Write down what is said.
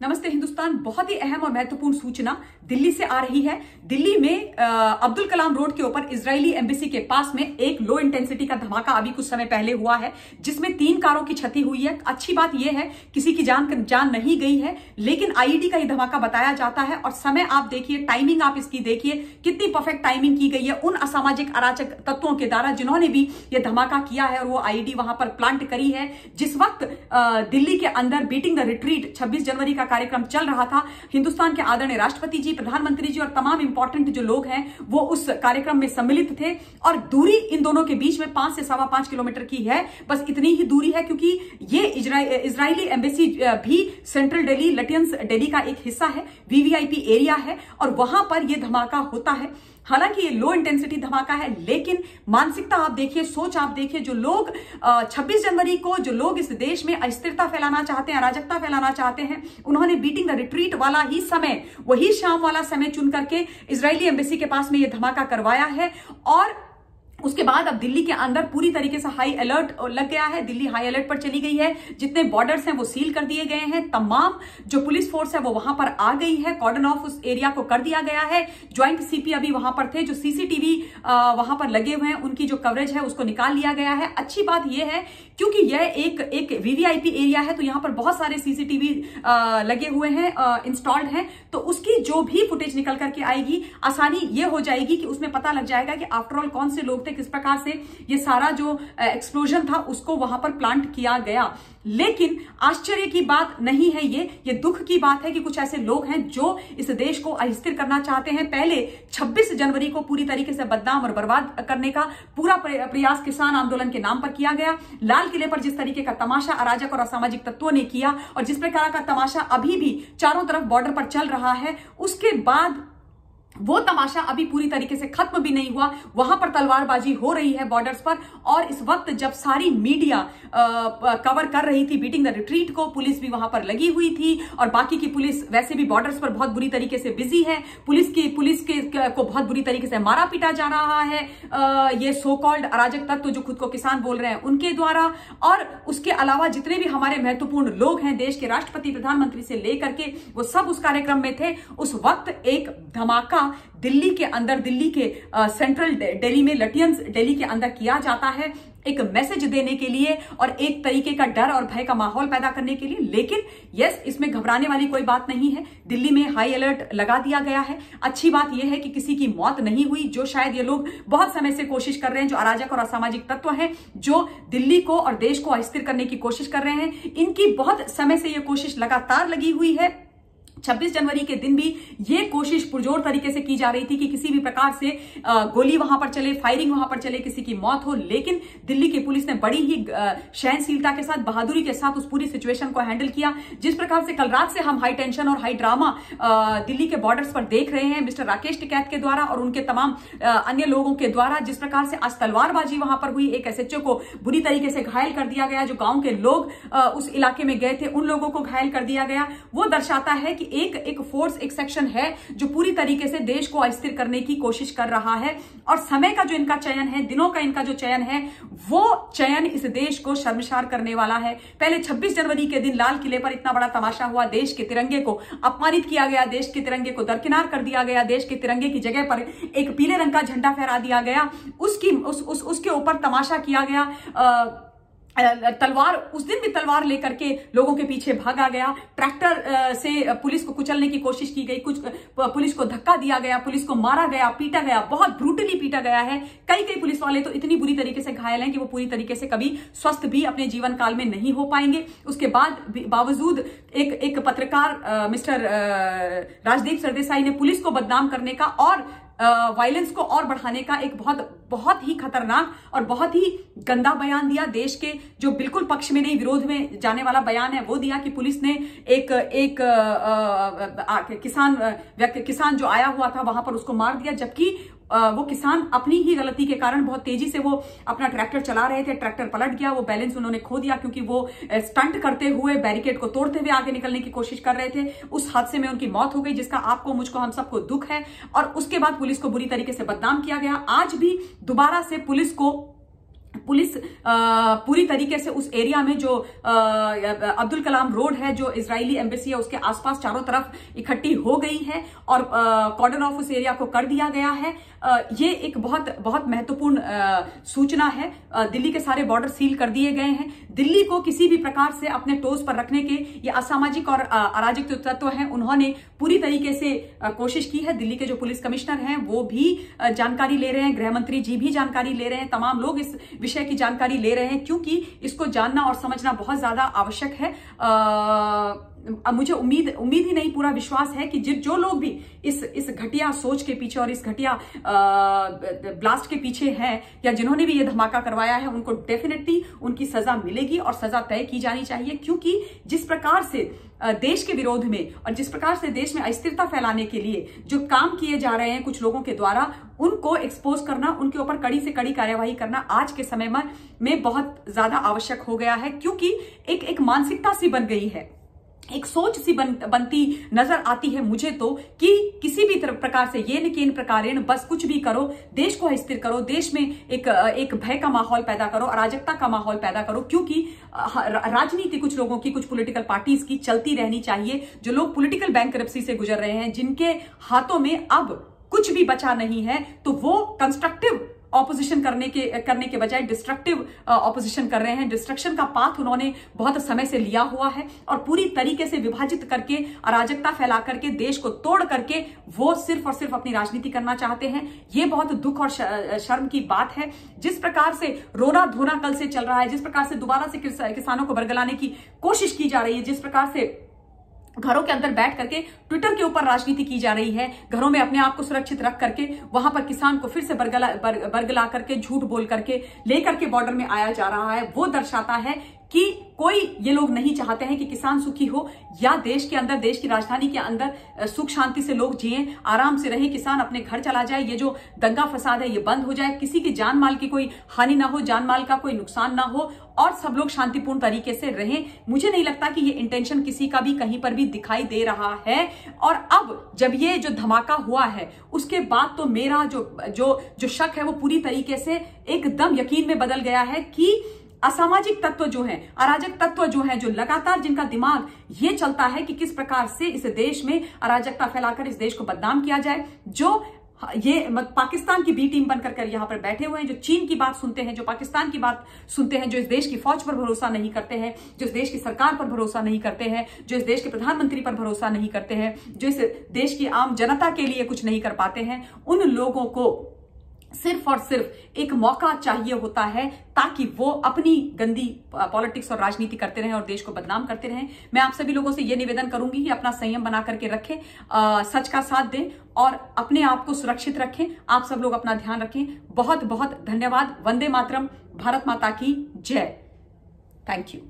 नमस्ते हिंदुस्तान। बहुत ही अहम और महत्वपूर्ण सूचना दिल्ली से आ रही है। दिल्ली में अब्दुल कलाम रोड के ऊपर इजरायली एम्बेसी के पास में एक लो इंटेंसिटी का धमाका अभी कुछ समय पहले हुआ है, जिसमें 3 कारों की क्षति हुई है। अच्छी बात यह है किसी की जान नहीं गई है, लेकिन आईईडी का यह धमाका बताया जाता है। और समय आप देखिए, टाइमिंग आप इसकी देखिए, कितनी परफेक्ट टाइमिंग की गई है उन असामाजिक अराजक तत्वों के द्वारा जिन्होंने भी यह धमाका किया है और वो आईईडी वहां पर प्लांट करी है। जिस वक्त दिल्ली के अंदर बीटिंग द रिट्रीट 26 जनवरी का कार्यक्रम चल रहा था, हिंदुस्तान के आदरणीय राष्ट्रपति जी, प्रधानमंत्री जी और तमाम इंपॉर्टेंट जो लोग हैं वो उस कार्यक्रम में सम्मिलित थे। और दूरी इन दोनों के बीच में 5 से 5.25 किलोमीटर की है, बस इतनी ही दूरी है, क्योंकि ये इजरायली एम्बेसी भी सेंट्रल दिल्ली, लटियंस दिल्ली का एक हिस्सा है, वीवीआईपी एरिया है और वहां पर यह धमाका होता है। हालांकि ये लो इंटेंसिटी धमाका है, लेकिन मानसिकता आप देखिए, सोच आप देखिए। जो लोग 26 जनवरी को जो लोग इस देश में अस्थिरता फैलाना चाहते हैं, अराजकता फैलाना चाहते हैं, उन्होंने बीटिंग द रिट्रीट वाला ही समय, वही शाम वाला समय चुन करके इजरायली एम्बेसी के पास में यह धमाका करवाया है। और उसके बाद अब दिल्ली के अंदर पूरी तरीके से हाई अलर्ट लग गया है। दिल्ली हाई अलर्ट पर चली गई है। जितने बॉर्डर्स हैं वो सील कर दिए गए हैं। तमाम जो पुलिस फोर्स है वो वहां पर आ गई है। कॉर्डन ऑफ उस एरिया को कर दिया गया है। ज्वाइंट सीपी अभी वहां पर थे। जो सीसीटीवी वहां पर लगे हुए हैं, उनकी जो कवरेज है उसको निकाल लिया गया है। अच्छी बात यह है, क्योंकि यह एक वीवीआईपी एरिया है, तो यहां पर बहुत सारे सीसीटीवी लगे हुए हैं, इंस्टॉल्ड हैं। तो उसकी जो भी फुटेज निकल करके आएगी, आसानी यह हो जाएगी कि उसमें पता लग जाएगा कि आफ्टरऑल कौन से लोग, किस प्रकार से ये सारा जो एक्सप्लोजन था उसको वहां पर प्लांट किया गया। लेकिन आश्चर्य की बात नहीं है ये दुख की बात है कि कुछ ऐसे लोग हैं जो इस देश को अस्थिर करना चाहते हैं। पहले 26 जनवरी को पूरी तरीके से बदनाम और बर्बाद करने का पूरा प्रयास किसान आंदोलन के नाम पर किया गया। लाल किले पर जिस तरीके का तमाशा अराजक और असामाजिक तत्वों ने किया और जिस प्रकार का तमाशा अभी भी चारों तरफ बॉर्डर पर चल रहा है, उसके बाद वो तमाशा अभी पूरी तरीके से खत्म भी नहीं हुआ। वहां पर तलवारबाजी हो रही है बॉर्डर्स पर। और इस वक्त जब सारी मीडिया कवर कर रही थी बीटिंग द रिट्रीट को, पुलिस भी वहां पर लगी हुई थी और बाकी की पुलिस वैसे भी बॉर्डर्स पर बहुत बुरी तरीके से बिजी है। पुलिस को बहुत बुरी तरीके से मारा पीटा जा रहा है, ये सो कॉल्ड अराजक तत्व जो खुद को किसान बोल रहे हैं उनके द्वारा। और उसके अलावा जितने भी हमारे महत्वपूर्ण लोग हैं देश के, राष्ट्रपति, प्रधानमंत्री से लेकर के, वो सब उस कार्यक्रम में थे। उस वक्त एक धमाका दिल्ली के अंदर, दिल्ली के सेंट्रल दिल्ली में, लटियंस दिल्ली के अंदर किया जाता है, एक मैसेज देने के लिए और एक तरीके का डर और भय का माहौल पैदा करने के लिए। लेकिन यस, इसमें घबराने वाली कोई बात नहीं है। दिल्ली में हाई अलर्ट लगा दिया गया है। अच्छी बात यह है कि किसी की मौत नहीं हुई। जो शायद ये लोग बहुत समय से कोशिश कर रहे हैं, जो अराजक और असामाजिक तत्व हैं, जो दिल्ली को और देश को अस्थिर करने की कोशिश कर रहे हैं, इनकी बहुत समय से यह कोशिश लगातार लगी हुई है। 26 जनवरी के दिन भी ये कोशिश पुरजोर तरीके से की जा रही थी कि किसी भी प्रकार से गोली वहां पर चले, फायरिंग वहां पर चले, किसी की मौत हो। लेकिन दिल्ली की पुलिस ने बड़ी ही सहनशीलता के साथ, बहादुरी के साथ उस पूरी सिचुएशन को हैंडल किया। जिस प्रकार से कल रात से हम हाई टेंशन और हाई ड्रामा दिल्ली के बॉर्डर्स पर देख रहे हैं मिस्टर राकेश टिकैत के द्वारा और उनके तमाम अन्य लोगों के द्वारा, जिस प्रकार से आज तलवारबाजी वहां पर हुई, एक एसएचओ को बुरी तरीके से घायल कर दिया गया, जो गांव के लोग उस इलाके में गए थे उन लोगों को घायल कर दिया गया। वो दर्शाता है कि एक फोर्स, एक सेक्शन है जो पूरी तरीके से देश को अस्थिर करने की कोशिश कर रहा है। और समय का जो इनका चयन है, दिनों का इनका जो चयन है, वो चयन इस देश को शर्मसार करने वाला है। पहले 26 जनवरी के दिन लाल किले पर इतना बड़ा तमाशा हुआ, देश के तिरंगे को अपमानित किया गया, देश के तिरंगे को दरकिनार कर दिया गया, देश के तिरंगे की जगह पर एक पीले रंग का झंडा फहरा दिया गया, उसके ऊपर तमाशा किया गया। तलवार, उस दिन भी तलवार लेकर के लोगों के पीछे भागा गया। ट्रैक्टर से पुलिस को कुचलने की कोशिश की गई, कुछ पुलिस को धक्का दिया गया, पुलिस को मारा गया, पीटा गया, बहुत ब्रूटली पीटा गया है। कई पुलिस वाले तो इतनी बुरी तरीके से घायल हैं कि वो पूरी तरीके से कभी स्वस्थ भी अपने जीवन काल में नहीं हो पाएंगे। उसके बावजूद एक पत्रकार मिस्टर राजदीप सरदेसाई ने पुलिस को बदनाम करने का और वायलेंस को और बढ़ाने का एक बहुत ही खतरनाक और बहुत ही गंदा बयान दिया। देश के जो बिल्कुल पक्ष में नहीं, विरोध में जाने वाला बयान है वो दिया कि पुलिस ने एक किसान जो आया हुआ था वहां पर उसको मार दिया, जबकि वो किसान अपनी ही गलती के कारण बहुत तेजी से वो अपना ट्रैक्टर चला रहे थे, ट्रैक्टर पलट गया, वो बैलेंस उन्होंने खो दिया क्योंकि वो स्टंट करते हुए, बैरिकेड को तोड़ते हुए आगे निकलने की कोशिश कर रहे थे। उस हादसे में उनकी मौत हो गई, जिसका आपको, मुझको, हम सबको दुख है। और उसके बाद पुलिस को बुरी तरीके से बदनाम किया गया। आज भी दोबारा से पुलिस को पुलिस पूरी तरीके से उस एरिया में जो अब्दुल कलाम रोड है, जो इजरायली एम्बेसी है, उसके आसपास चारों तरफ इकट्ठी हो गई है और कॉर्डन ऑफ उस एरिया को कर दिया गया है। ये एक बहुत बहुत महत्वपूर्ण सूचना है। दिल्ली के सारे बॉर्डर सील कर दिए गए हैं। दिल्ली को किसी भी प्रकार से अपने टोज पर रखने के ये असामाजिक और अराजक तत्व हैं, उन्होंने पूरी तरीके से कोशिश की है। दिल्ली के जो पुलिस कमिश्नर हैं वो भी जानकारी ले रहे हैं, गृह मंत्री जी भी जानकारी ले रहे हैं, तमाम लोग इस विषय की जानकारी ले रहे हैं, क्योंकि इसको जानना और समझना बहुत ज्यादा आवश्यक है। मुझे उम्मीद ही नहीं, पूरा विश्वास है कि जो लोग भी इस घटिया सोच के पीछे और इस घटिया ब्लास्ट के पीछे हैं, या जिन्होंने भी ये धमाका करवाया है, उनको डेफिनेटली उनकी सजा मिलेगी और सजा तय की जानी चाहिए। क्योंकि जिस प्रकार से देश के विरोध में और जिस प्रकार से देश में अस्थिरता फैलाने के लिए जो काम किए जा रहे हैं कुछ लोगों के द्वारा, उनको एक्सपोज करना, उनके ऊपर कड़ी से कड़ी कार्यवाही करना आज के समय में बहुत ज्यादा आवश्यक हो गया है। क्योंकि एक मानसिकता सी बन गई है, एक सोच सी बनती नजर आती है मुझे तो, कि किसी भी प्रकार से ये निकेन प्रकारेण बस कुछ भी करो, देश को अस्थिर करो, देश में एक भय का माहौल पैदा करो, अराजकता का माहौल पैदा करो। क्योंकि राजनीति कुछ लोगों की, कुछ पॉलिटिकल पार्टीज की चलती रहनी चाहिए। जो लोग पॉलिटिकल बैंकरप्सी से गुजर रहे हैं, जिनके हाथों में अब कुछ भी बचा नहीं है, तो वो कंस्ट्रक्टिव ऑपोजिशन करने के बजाय डिस्ट्रक्टिव ऑपोजिशन कर रहे हैं। डिस्ट्रक्शन का पाथ उन्होंने बहुत समय से लिया हुआ है और पूरी तरीके से विभाजित करके, अराजकता फैला करके, देश को तोड़ करके वो सिर्फ और सिर्फ अपनी राजनीति करना चाहते हैं। ये बहुत दुख और शर्म की बात है। जिस प्रकार से रोना धोना कल से चल रहा है, जिस प्रकार से दोबारा से किसानों को बरगलाने की कोशिश की जा रही है, जिस प्रकार से घरों के अंदर बैठ करके ट्विटर के ऊपर राजनीति की जा रही है, घरों में अपने आप को सुरक्षित रख करके वहां पर किसान को फिर से बरगला करके, झूठ बोल करके लेकर के बॉर्डर में आया जा रहा है, वो दर्शाता है कि कोई ये लोग नहीं चाहते हैं कि किसान सुखी हो, या देश के अंदर, देश की राजधानी के अंदर सुख शांति से लोग जिए, आराम से रहे, किसान अपने घर चला जाए, ये जो दंगा फसाद है ये बंद हो जाए, किसी की जान माल की कोई हानि ना हो, जान माल का कोई नुकसान ना हो और सब लोग शांतिपूर्ण तरीके से रहें। मुझे नहीं लगता कि ये इंटेंशन किसी का भी कहीं पर भी दिखाई दे रहा है। और अब जब ये जो धमाका हुआ है उसके बाद तो मेरा जो शक है वो पूरी तरीके से एकदम यकीन में बदल गया है कि असामाजिक तत्व जो हैं, अराजक तत्व जो हैं, जो लगातार जिनका दिमाग ये चलता है कि किस प्रकार से इस देश में अराजकता फैलाकर इस देश को बदनाम किया जाए, जो ये पाकिस्तान की बी टीम बनकर कर यहां पर बैठे हुए हैं, जो चीन की बात सुनते हैं, जो पाकिस्तान की बात सुनते हैं, जो इस देश की फौज पर भरोसा नहीं करते हैं, जो इस देश की सरकार पर भरोसा नहीं करते हैं, जो इस देश के प्रधानमंत्री पर भरोसा नहीं करते हैं, जो इस देश की आम जनता के लिए कुछ नहीं कर पाते हैं, उन लोगों को सिर्फ और सिर्फ एक मौका चाहिए होता है ताकि वो अपनी गंदी पॉलिटिक्स और राजनीति करते रहें और देश को बदनाम करते रहें। मैं आप सभी लोगों से ये निवेदन करूंगी कि अपना संयम बना करके रखें, सच का साथ दें और अपने आप को सुरक्षित रखें। आप सब लोग अपना ध्यान रखें। बहुत बहुत धन्यवाद। वंदे मातरम। भारत माता की जय। Thank you.